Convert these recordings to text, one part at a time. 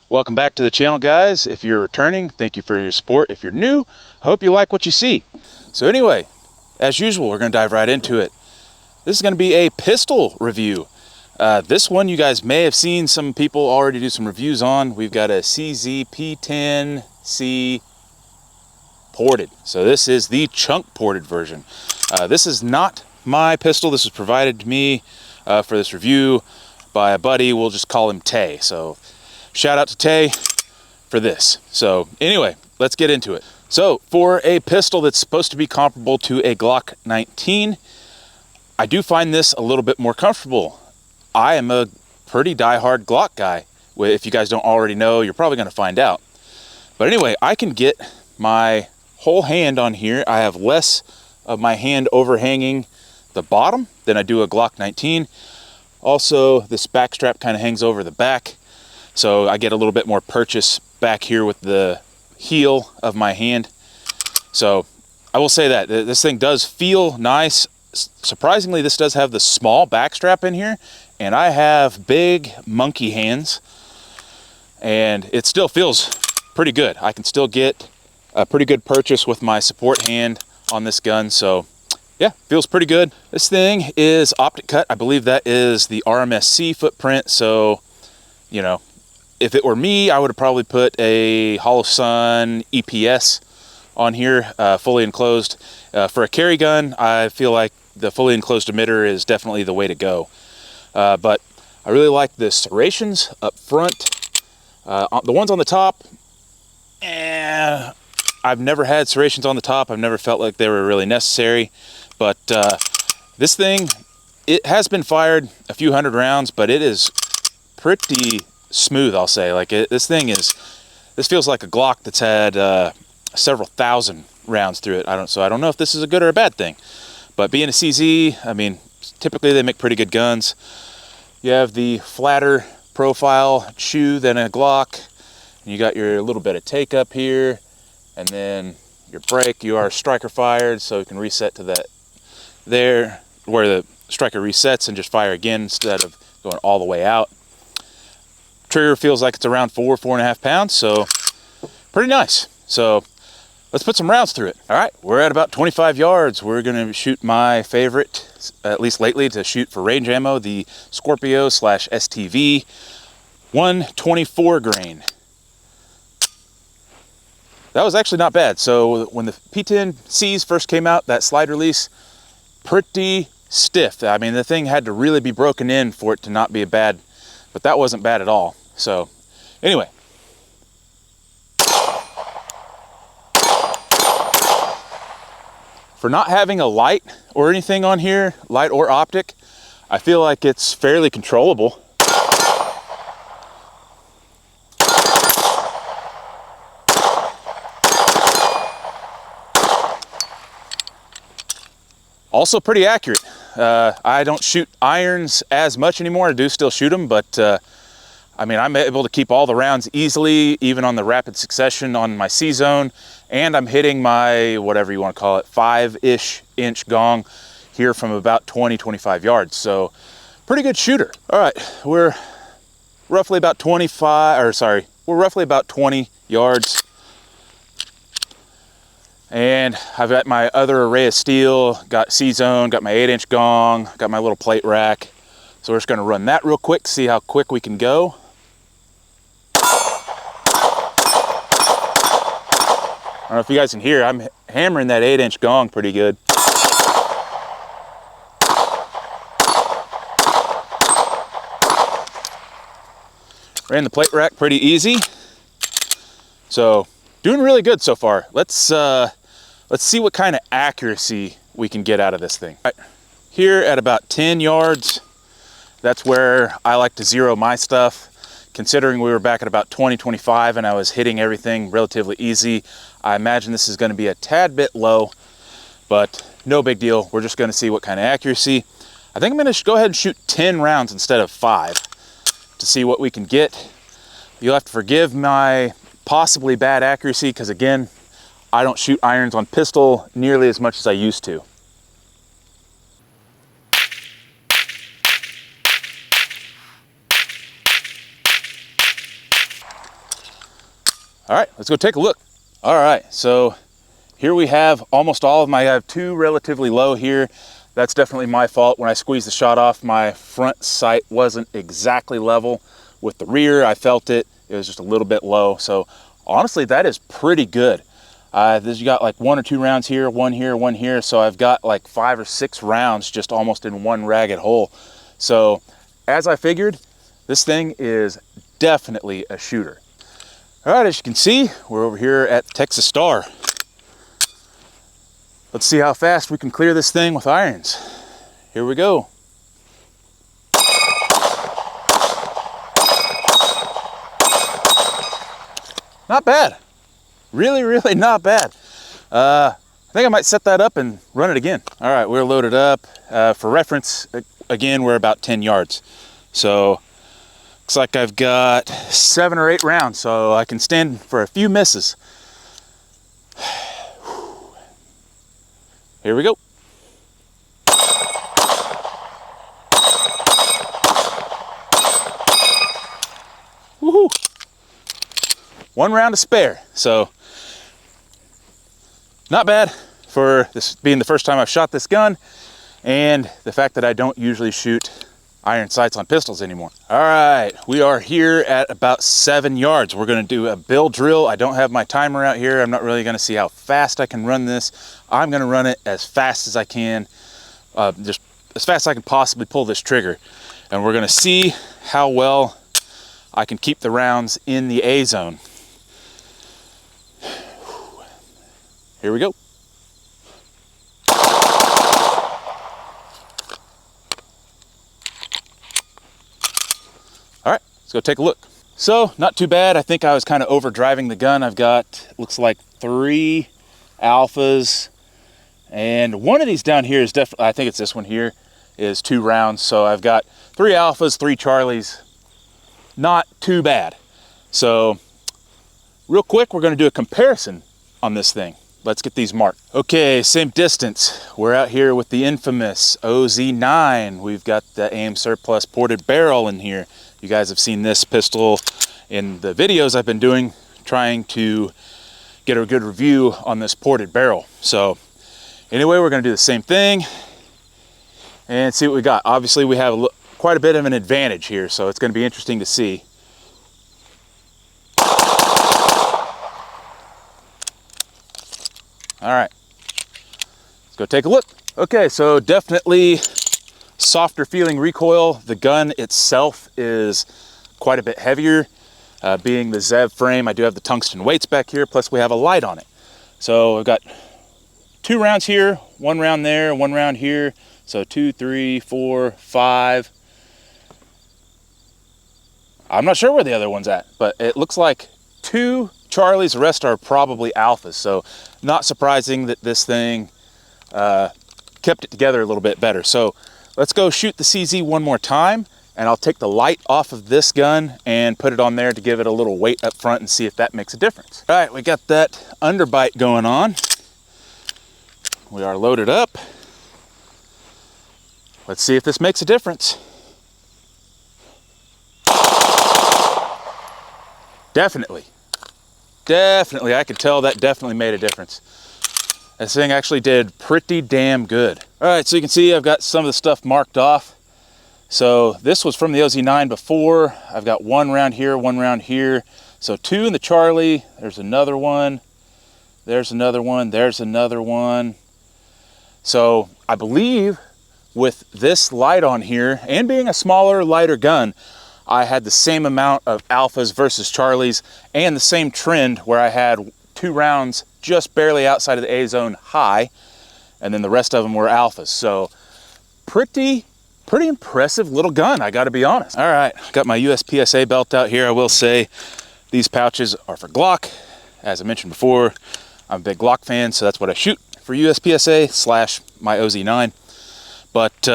Welcome back to the channel, guys. If you're returning, thank you for your support. If you're new, I hope you like what you see. So anyway, as usual, we're going to dive right into it. This is going to be a pistol review. This one you guys may have seen some people already do some reviews on. We've got a CZ P10C ported. So this is the chunk ported version. This is not my pistol. This was provided to me for this review by a buddy. We'll just call him Tay. So shout out to Tay for this. So anyway, let's get into it. So for a pistol that's supposed to be comparable to a Glock 19, I do find this a little bit more comfortable. I am a pretty diehard Glock guy. If you guys don't already know, you're probably going to find out. But anyway, I can get my whole hand on here. I have less of my hand overhanging the bottom than I do a Glock 19. Also, this back strap kind of hangs over the back, so I get a little bit more purchase back here with the heel of my hand. So I will say that this thing does feel nice. Surprisingly, this does have the small back strap in here, and I have big monkey hands, and it still feels pretty good. I can still get a pretty good purchase with my support hand on this gun. So yeah, feels pretty good. This thing is optic cut. I believe that is the RMSC footprint. So, you know, if it were me, I would have probably put a Hollow Sun EPS on here, fully enclosed. For a carry gun, I feel like the fully enclosed emitter is definitely the way to go. But I really like the serrations up front. The ones on the top, I've never had serrations on the top. I've never felt like they were really necessary. But this thing, it has been fired a few hundred rounds, but it is pretty smooth, I'll say. Like this feels like a Glock that's had several thousand rounds through it. So I don't know if this is a good or a bad thing. But being a CZ, I mean, typically they make pretty good guns. You have the flatter profile shoe than a Glock. And you got your little bit of take up here, and then your break. You are striker fired, so you can reset to that there where the striker resets and just fire again instead of going all the way out. Trigger feels like it's around 4.5 pounds, so pretty nice. So let's put some rounds through it. All right, we're at about 25 yards. We're gonna shoot my favorite, at least lately, to shoot for range ammo, the Scorpio/STV 124 grain. That was actually not bad. So when the P10Cs first came out, that slide release, pretty stiff. I mean, the thing had to really be broken in for it to not be bad, but that wasn't bad at all. So anyway. For not having a light or anything on here, light or optic, I feel like it's fairly controllable. Also pretty accurate. I don't shoot irons as much anymore. I do still shoot them, but I mean, I'm able to keep all the rounds easily, even on the rapid succession on my C-zone, and I'm hitting my, whatever you want to call it, 5-ish inch gong here from about 20-25 yards. So pretty good shooter. All right, we're roughly about 20 yards. And I've got my other array of steel, got C-zone, got my 8-inch gong, got my little plate rack. So we're just gonna run that real quick, see how quick we can go. I don't know if you guys can hear, I'm hammering that 8-inch gong pretty good. Ran the plate rack pretty easy. So doing really good so far. Let's see what kind of accuracy we can get out of this thing. All right, here at about 10 yards, that's where I like to zero my stuff. Considering we were back at about 20-25 and I was hitting everything relatively easy, I imagine this is going to be a tad bit low, but no big deal. We're just going to see what kind of accuracy. I think I'm going to go ahead and shoot 10 rounds instead of 5 to see what we can get. You'll have to forgive my possibly bad accuracy because, again, I don't shoot irons on pistol nearly as much as I used to. All right, let's go take a look. All right, so here we have almost all of them. I have two relatively low here. That's definitely my fault. When I squeezed the shot off, my front sight wasn't exactly level with the rear. I felt it. It was just a little bit low. So honestly, that is pretty good. You got like 1 or 2 rounds here, one here, one here. So I've got like 5 or 6 rounds just almost in one ragged hole. So as I figured, this thing is definitely a shooter. All right, as you can see, we're over here at Texas Star. Let's see how fast we can clear this thing with irons. Here we go. Not bad. Really, really not bad. I think I might set that up and run it again. All right, we're loaded up. For reference, again, we're about 10 yards. So looks like I've got 7 or 8 rounds, so I can stand for a few misses. Here we go. Woohoo! 1 round to spare, so not bad for this being the first time I've shot this gun, and the fact that I don't usually shoot iron sights on pistols anymore. All right, we are here at about 7 yards. We're gonna do a bill drill. I don't have my timer out here. I'm not really gonna see how fast I can run this. I'm gonna run it as fast as I can, just as fast as I can possibly pull this trigger. And we're gonna see how well I can keep the rounds in the A zone. Here we go. All right, let's go take a look. So not too bad. I think I was kind of overdriving the gun. I've got, looks like 3 alphas, and one of these down here is definitely, I think it's this one here, is 2 rounds. So I've got 3 alphas, 3 Charlies. Not too bad. So real quick, we're gonna do a comparison on this thing. Let's get these marked. Okay, same distance. We're out here with the infamous OZ9. We've got the AIM Surplus ported barrel in here. You guys have seen this pistol in the videos I've been doing, trying to get a good review on this ported barrel. So anyway, we're gonna do the same thing and see what we got. Obviously, we have quite a bit of an advantage here, so it's gonna be interesting to see. All right, let's go take a look. Okay, so definitely softer feeling recoil. The gun itself is quite a bit heavier. Being the ZEV frame, I do have the tungsten weights back here, plus we have a light on it. So I've got 2 rounds here, 1 round there, 1 round here. So 2, 3, 4, 5. I'm not sure where the other one's at, but it looks like 2 Charlies, the rest are probably alphas. So not surprising that this thing kept it together a little bit better. So let's go shoot the CZ one more time, and I'll take the light off of this gun and put it on there to give it a little weight up front and see if that makes a difference. All right, we got that underbite going on. We are loaded up. Let's see if this makes a difference. Definitely. Definitely, I could tell that definitely made a difference. This thing actually did pretty damn good. All right, so you can see I've got some of the stuff marked off. So this was from the OZ9 before. I've got 1 round here, 1 round here. So 2 in the Charlie, there's another one, there's another one, there's another one. So I believe with this light on here, and being a smaller, lighter gun, I had the same amount of alphas versus Charlies, and the same trend where I had 2 rounds just barely outside of the A zone high, and then the rest of them were alphas. So pretty impressive little gun, I gotta be honest. All right, got my USPSA belt out here. I will say these pouches are for Glock. As I mentioned before, I'm a big Glock fan, so that's what I shoot for USPSA / my OZ9. But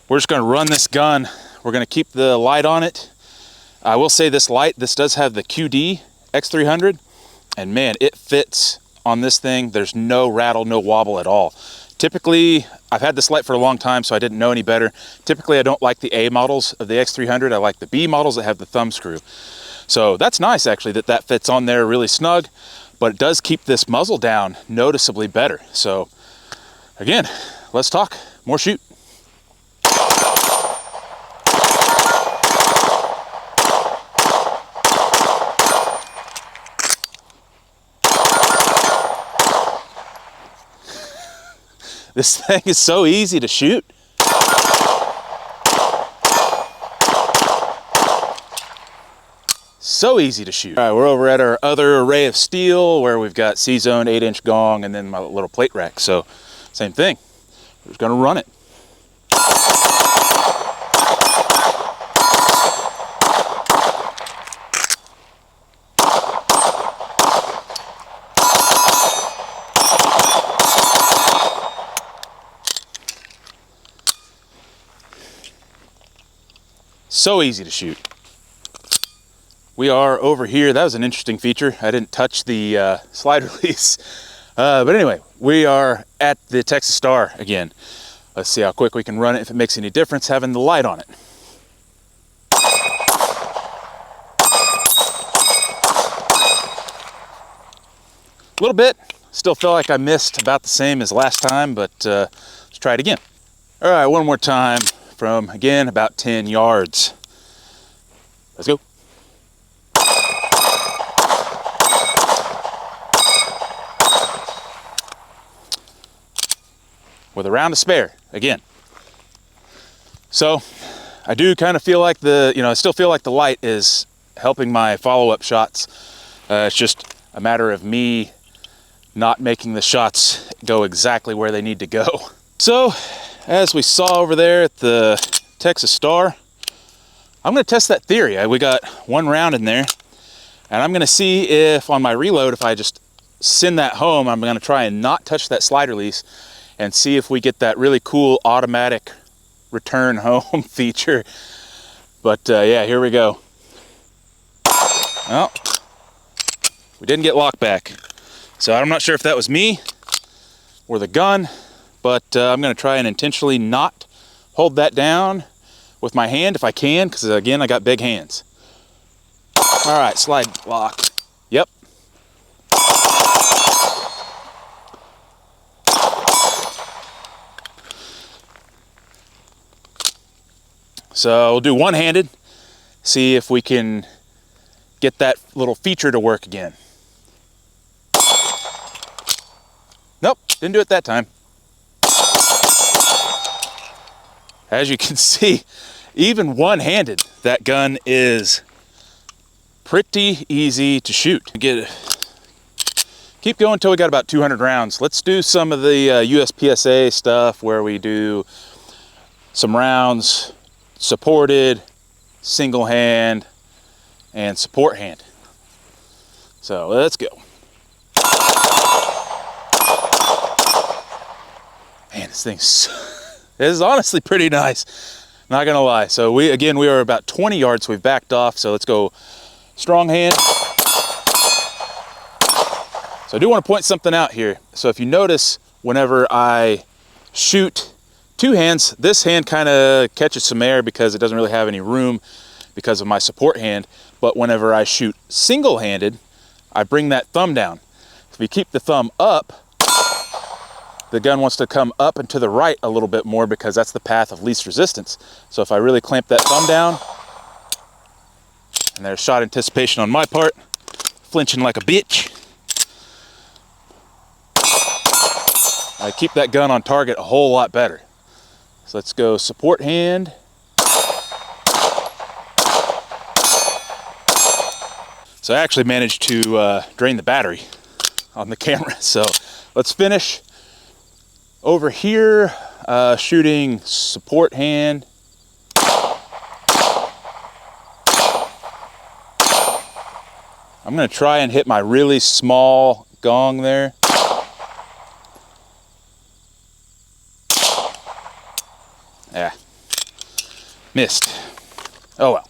we're just gonna run this gun. We're gonna keep the light on it. I will say this light, this does have the QD X300, and man, it fits on this thing. There's no rattle, no wobble at all. Typically, I've had this light for a long time, so I didn't know any better. Typically, I don't like the A models of the X300. I like the B models that have the thumb screw. So that's nice actually that that fits on there really snug, but it does keep this muzzle down noticeably better. So again, let's talk more shoot. This thing is so easy to shoot. So easy to shoot. All right, we're over at our other array of steel where we've got C-zone 8-inch gong and then my little plate rack. So same thing, we're just gonna run it. So easy to shoot. We are over here. That was an interesting feature. I didn't touch the slide release. But anyway, we are at the Texas Star again. Let's see how quick we can run it, if it makes any difference having the light on it. A little bit. Still feel like I missed about the same as last time, but let's try it again. All right, one more time from, again, about 10 yards. Let's go. With a round to spare, again. So I do kind of feel like I still feel like the light is helping my follow-up shots. It's just a matter of me not making the shots go exactly where they need to go. So as we saw over there at the Texas Star, I'm gonna test that theory. We got one round in there, and I'm gonna see if on my reload, if I just send that home, I'm gonna try and not touch that slide release and see if we get that really cool automatic return home feature. But yeah, here we go. Well, we didn't get lock back. So I'm not sure if that was me or the gun, but I'm gonna try and intentionally not hold that down with my hand if I can, because again, I got big hands. All right, slide lock. Yep. So we'll do one-handed, see if we can get that little feature to work again. Nope, didn't do it that time. As you can see, even one-handed, that gun is pretty easy to shoot. Keep going until we got about 200 rounds. Let's do some of the USPSA stuff where we do some rounds supported, single hand, and support hand. So let's go. Man, this thing's this is honestly pretty nice, not gonna lie. So we are about 20 yards, so we've backed off. So let's go strong hand. So I do want to point something out here. So if you notice, whenever I shoot two hands, this hand kind of catches some air because it doesn't really have any room because of my support hand. But whenever I shoot single-handed, I bring that thumb down. If we keep the thumb up, the gun wants to come up and to the right a little bit more because that's the path of least resistance. So if I really clamp that thumb down, and there's shot anticipation on my part, flinching like a bitch, I keep that gun on target a whole lot better. So let's go support hand. So I actually managed to drain the battery on the camera. So let's finish over here, shooting support hand. I'm gonna try and hit my really small gong there. Yeah, missed. Oh well.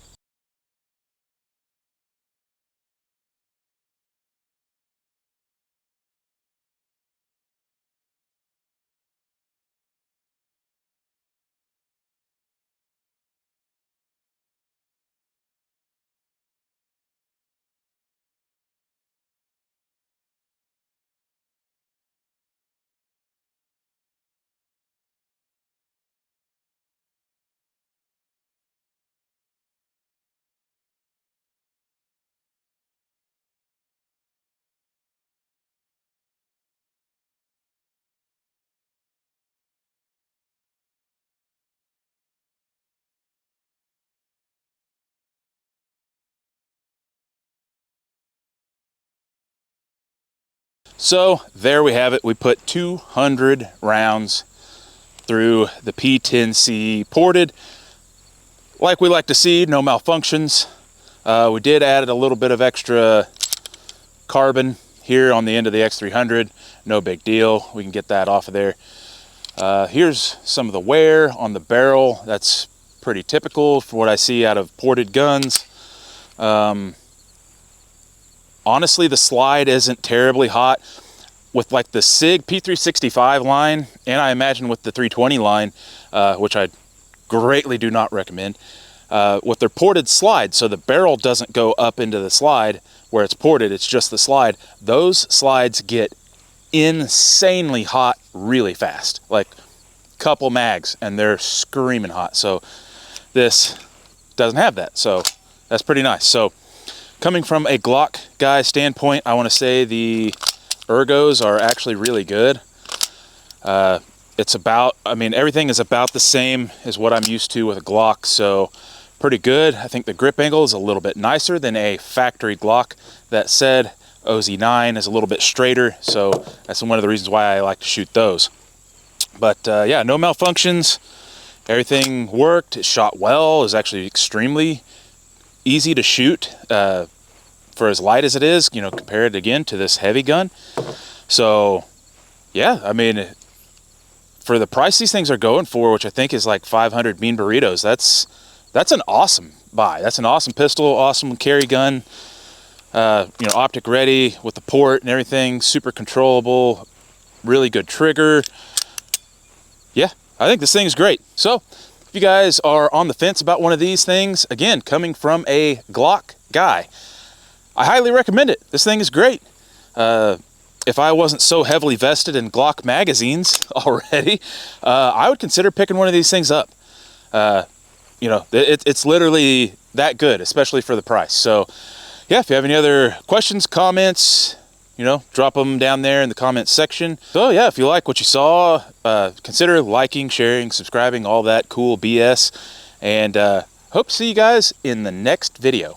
So there we have it. We put 200 rounds through the P10C, ported like we like to see, no malfunctions. We did add a little bit of extra carbon here on the end of the X300. No big deal. We can get that off of there. Here's some of the wear on the barrel. That's pretty typical for what I see out of ported guns. Honestly, the slide isn't terribly hot. With like the SIG P365 line, and I imagine with the 320 line, which I greatly do not recommend, with their ported slide, so the barrel doesn't go up into the slide where it's ported, it's just the slide. Those slides get insanely hot really fast, like couple mags, and they're screaming hot. So this doesn't have that, so that's pretty nice. So coming from a Glock guy standpoint, I want to say the ergos are actually really good. It's about, I mean, everything is about the same as what I'm used to with a Glock, so pretty good. I think the grip angle is a little bit nicer than a factory Glock. That said, OZ9 is a little bit straighter, so that's one of the reasons why I like to shoot those. But yeah, no malfunctions. Everything worked. It shot well. It was actually extremely easy to shoot for as light as it is, you know, compared again to this heavy gun. So yeah, I mean, for the price these things are going for, which I think is like 500 bean burritos, that's an awesome buy. That's an awesome pistol, awesome carry gun. You know, optic ready with the port and everything, super controllable, really good trigger. Yeah, I think this thing is great. So if you guys are on the fence about one of these things, again, coming from a Glock guy, I highly recommend it. This thing is great. If I wasn't so heavily vested in Glock magazines already, I would consider picking one of these things up. You know, it's literally that good, especially for the price. So yeah, if you have any other questions, comments, you know, drop them down there in the comments section. So yeah, if you like what you saw, consider liking, sharing, subscribing, all that cool BS. And hope to see you guys in the next video.